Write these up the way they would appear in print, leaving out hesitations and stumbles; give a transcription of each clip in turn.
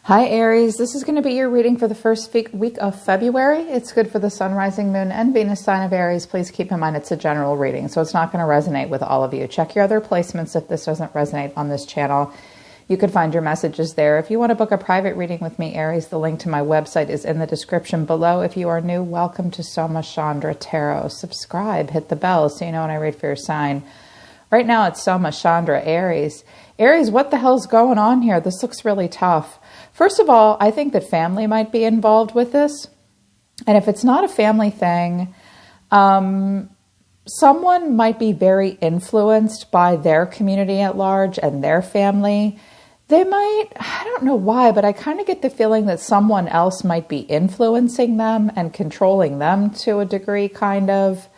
Hi Aries, this is going to be your reading for the first week of February. It's good for the Sun, Rising, Moon, and Venus sign of Aries. Please keep in mind it's a general reading, so it's not going to resonate with all of you. Check your other placements if this doesn't resonate on this channel. You could find your messages there. If you want to book a private reading with me, Aries, the link to my website is in the description below. If you are new, welcome to Soma Chandra Tarot. Subscribe, hit the bell so you know when I read for your sign. Right now it's Soma Chandra Aries. Aries, what the hell's going on here? This looks really tough. First of all, I think that family might be involved with this. And if it's not a family thing, someone might be very influenced by their community at large and their family. They might, I don't know why, but I kind of get the feeling that someone else might be influencing them and controlling them to a degree, kind of.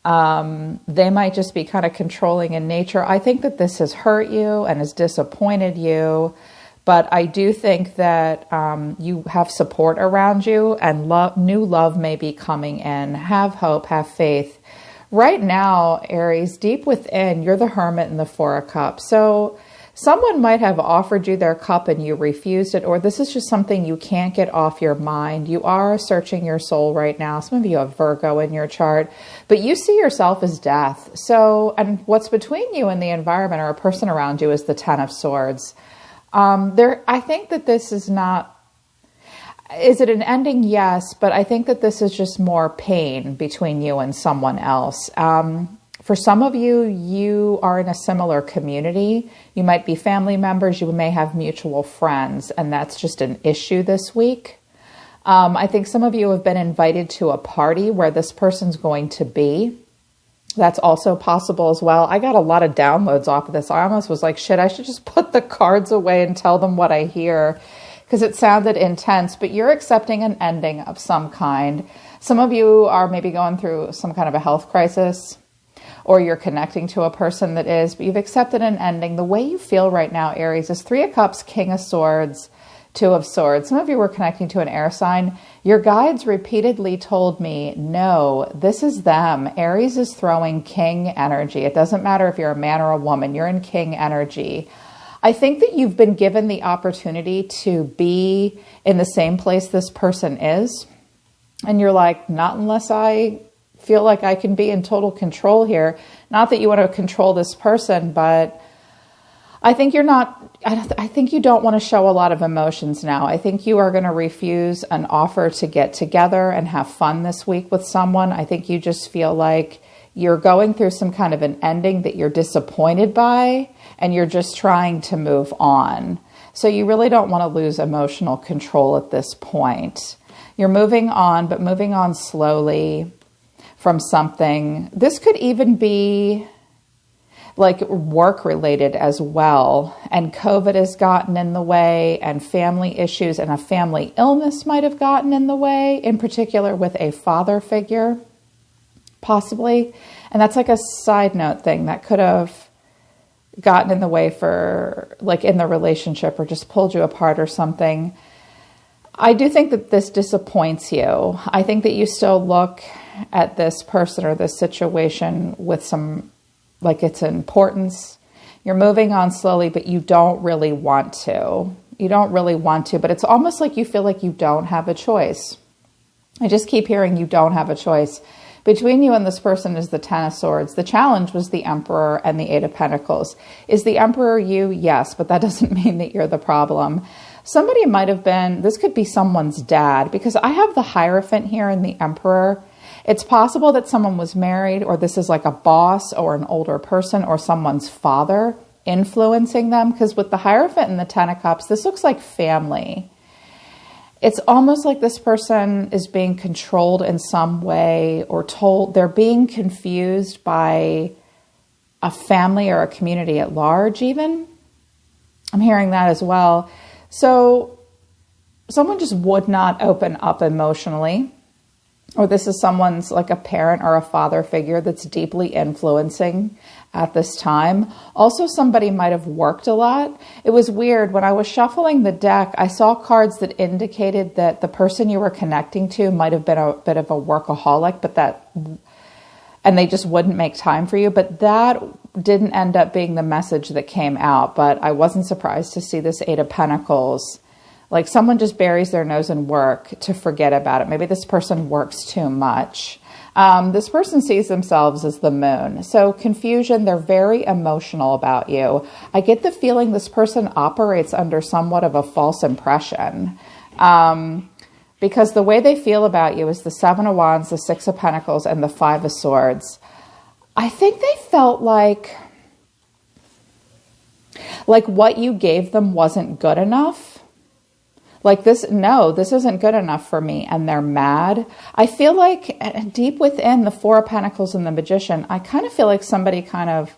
They might just be kind of controlling in nature. I think that this has hurt you and has disappointed you. But I do think that you have support around you and new love may be coming in. Have hope, have faith. Right now, Aries, deep within, you're the Hermit in the Four of Cups. So someone might have offered you their cup and you refused it, or this is just something you can't get off your mind. You are searching your soul right now. Some of you have Virgo in your chart, but you see yourself as death. So, and what's between you and the environment or a person around you is the Ten of Swords. I think that this is not, is it an ending? Yes, but I think that this is just more pain between you and someone else. For some of you, you are in a similar community. You might be family members. You may have mutual friends, and that's just an issue this week. I think some of you have been invited to a party where this person's going to be. That's also possible as well. I got a lot of downloads off of this. I almost was like, shit, I should just put the cards away and tell them what I hear, because it sounded intense, but you're accepting an ending of some kind. Some of you are maybe going through some kind of a health crisis, or you're connecting to a person that is, but you've accepted an ending. The way you feel right now, Aries, is Three of Cups, King of Swords, Two of Swords. Some of you were connecting to an air sign. Your guides repeatedly told me, no, this is them. Aries is throwing king energy. It doesn't matter if you're a man or a woman. You're in king energy. I think that you've been given the opportunity to be in the same place this person is. And you're like, not unless I feel like I can be in total control here. Not that you want to control this person, but I think I think you don't want to show a lot of emotions now. I think you are going to refuse an offer to get together and have fun this week with someone. I think you just feel like you're going through some kind of an ending that you're disappointed by, and you're just trying to move on. So you really don't want to lose emotional control at this point. You're moving on, but moving on slowly from something. This could even be like work related as well. And COVID has gotten in the way, and family issues and a family illness might have gotten in the way, in particular with a father figure, possibly. And that's like a side note thing that could have gotten in the way for like in the relationship, or just pulled you apart or something. I do think that this disappoints you. I think that you still look at this person or this situation with some, like it's importance. You're moving on slowly, but you don't really want to. You don't really want to, but it's almost like you feel like you don't have a choice. I just keep hearing you don't have a choice. Between you and this person is the Ten of Swords. The challenge was the Emperor and the Eight of Pentacles. Is the Emperor you? Yes, but that doesn't mean that you're the problem. Somebody might have been, this could be someone's dad, because I have the Hierophant here and the Emperor. It's possible that someone was married, or this is like a boss or an older person or someone's father influencing them, because with the Hierophant and the Ten of Cups, this looks like family. It's almost like this person is being controlled in some way, or told they're being confused by a family or a community at large even. I'm hearing that as well. So someone just would not open up emotionally. Or this is someone's like a parent or a father figure that's deeply influencing at this time. Also, somebody might have worked a lot. It was weird. When I was shuffling the deck, I saw cards that indicated that the person you were connecting to might have been a bit of a workaholic, and they just wouldn't make time for you. But that didn't end up being the message that came out. But I wasn't surprised to see this Eight of Pentacles Like someone just buries their nose in work to forget about it. Maybe this person works too much. This person sees themselves as the moon. So confusion, they're very emotional about you. I get the feeling this person operates under somewhat of a false impression. Because the way they feel about you is the Seven of Wands, the Six of Pentacles, and the Five of Swords. I think they felt like what you gave them wasn't good enough. Like this, no, this isn't good enough for me. And they're mad. I feel like deep within the Four of Pentacles and the Magician, I kind of feel like somebody kind of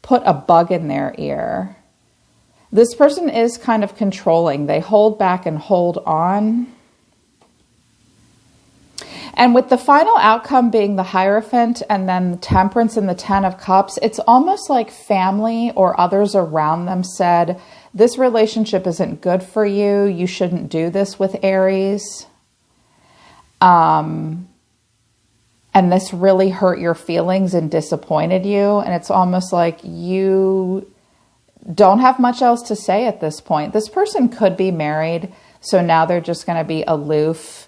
put a bug in their ear. This person is kind of controlling. They hold back and hold on. And with the final outcome being the Hierophant and then the Temperance and the Ten of Cups, it's almost like family or others around them said, this relationship isn't good for you. You shouldn't do this with Aries. And this really hurt your feelings and disappointed you. And it's almost like you don't have much else to say at this point. This person could be married, so now they're just going to be aloof.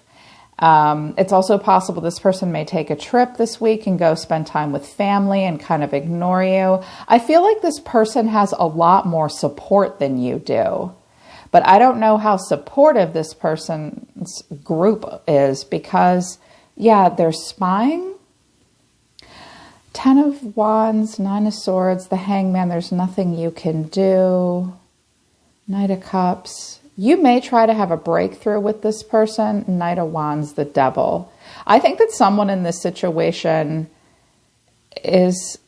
It's also possible this person may take a trip this week and go spend time with family and kind of ignore you. I feel like this person has a lot more support than you do, but I don't know how supportive this person's group is because, yeah, they're spying. Ten of Wands, Nine of Swords, the Hangman, there's nothing you can do. Knight of Cups. You may try to have a breakthrough with this person. Knight of Wands, the Devil. I think that someone in this situation is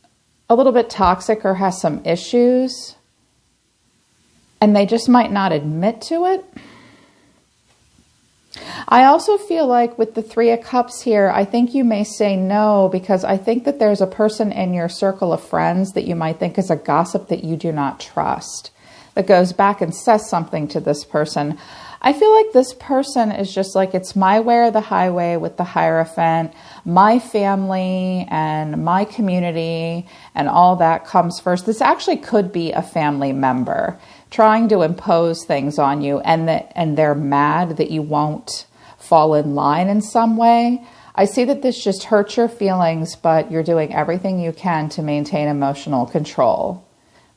a little bit toxic or has some issues, and they just might not admit to it. I also feel like with the Three of Cups here, I think you may say no because I think that there's a person in your circle of friends that you might think is a gossip that you do not trust, that goes back and says something to this person. I feel like this person is just like, it's my way or the highway with the Hierophant. My family and my community and all that comes first. This actually could be a family member trying to impose things on you, and they're mad that you won't fall in line in some way. I see that this just hurts your feelings, but you're doing everything you can to maintain emotional control.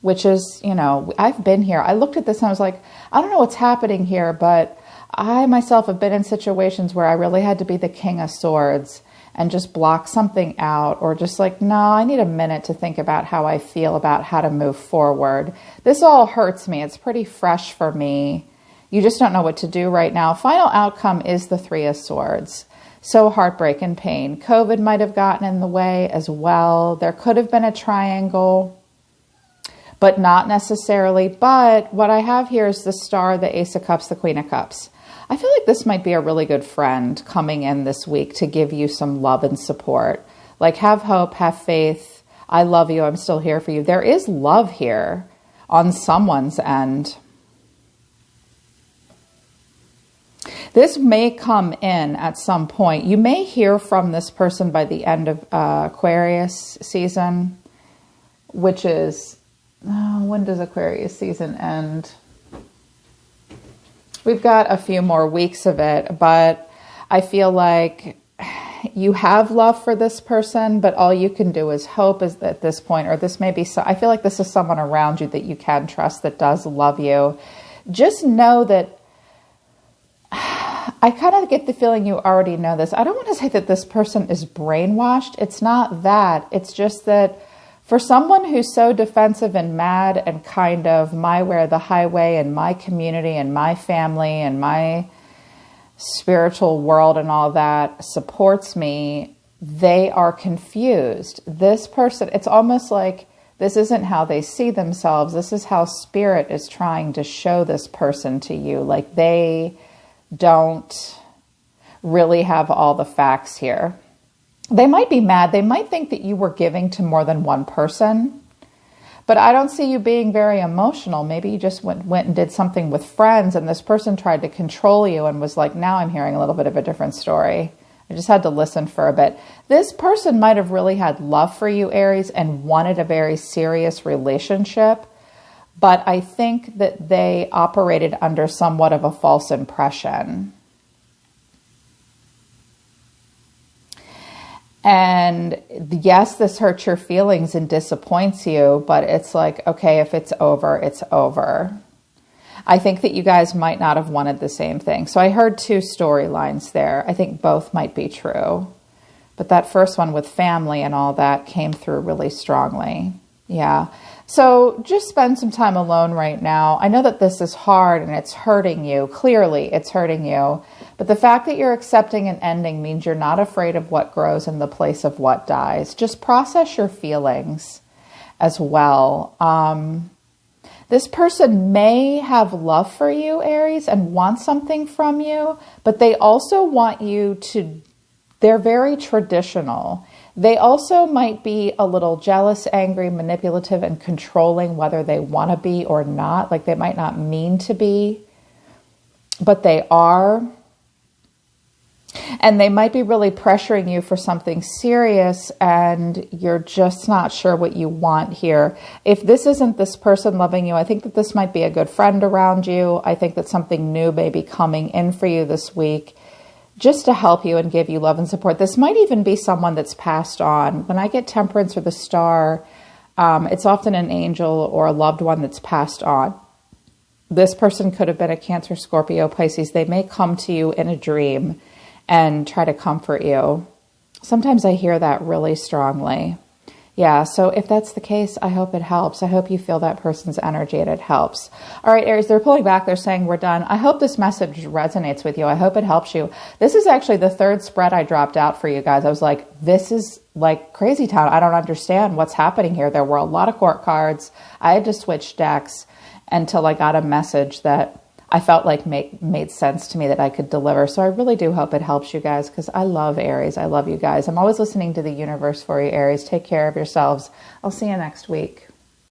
Which is, you know, I've been here. I looked at this and I was like, I don't know what's happening here, but I myself have been in situations where I really had to be the King of Swords and just block something out, or just like, no, I need a minute to think about how I feel about how to move forward. This all hurts me. It's pretty fresh for me. You just don't know what to do right now. Final outcome is the Three of Swords. So heartbreak and pain. COVID might have gotten in the way as well. There could have been a triangle, but not necessarily. But what I have here is the Star, the Ace of Cups, the Queen of Cups. I feel like this might be a really good friend coming in this week to give you some love and support. Like, have hope, have faith. I love you. I'm still here for you. There is love here on someone's end. This may come in at some point. You may hear from this person by the end of Aquarius season, which is... when does Aquarius season end? We've got a few more weeks of it, but I feel like you have love for this person, but all you can do is hope is at this point, or this may be, I feel like this is someone around you that you can trust that does love you. Just know that I kind of get the feeling you already know this. I don't want to say that this person is brainwashed. It's not that. It's just that for someone who's so defensive and mad and kind of my way or the highway and my community and my family and my spiritual world and all that supports me, they are confused. This person, it's almost like this isn't how they see themselves. This is how Spirit is trying to show this person to you. Like, they don't really have all the facts here. They might be mad. They might think that you were giving to more than one person, but I don't see you being very emotional. Maybe you just went and did something with friends, and this person tried to control you and was like, now I'm hearing a little bit of a different story. I just had to listen for a bit. This person might have really had love for you, Aries, and wanted a very serious relationship, but I think that they operated under somewhat of a false impression. And yes, this hurts your feelings and disappoints you, but it's like, okay, if it's over, it's over. I think that you guys might not have wanted the same thing. So I heard two storylines there. I think both might be true. But that first one with family and all that came through really strongly. Yeah. So just spend some time alone right now. I know that this is hard and it's hurting you. Clearly, it's hurting you. But the fact that you're accepting an ending means you're not afraid of what grows in the place of what dies. Just process your feelings as well. This person may have love for you, Aries, and want something from you, but they also want you to, they're very traditional. They also might be a little jealous, angry, manipulative, and controlling, whether they want to be or not. Like they might not mean to be, but they are. And they might be really pressuring you for something serious and you're just not sure what you want here. If this isn't this person loving you, I think that this might be a good friend around you. I think that something new may be coming in for you this week just to help you and give you love and support. This might even be someone that's passed on. When I get Temperance or the Star, it's often an angel or a loved one that's passed on. This person could have been a Cancer, Scorpio, Pisces. They may come to you in a dream and try to comfort you. Sometimes I hear that really strongly. Yeah, so if that's the case, I hope it helps. I hope you feel that person's energy and it helps. All right, Aries, they're pulling back. They're saying we're done. I hope this message resonates with you. I hope it helps you. This is actually the third spread I dropped out for you guys. I was like, this is like crazy town. I don't understand what's happening here. There were a lot of court cards. I had to switch decks until I got a message that I felt like made sense to me that I could deliver. So I really do hope it helps you guys because I love Aries. I love you guys. I'm always listening to the universe for you, Aries. Take care of yourselves. I'll see you next week.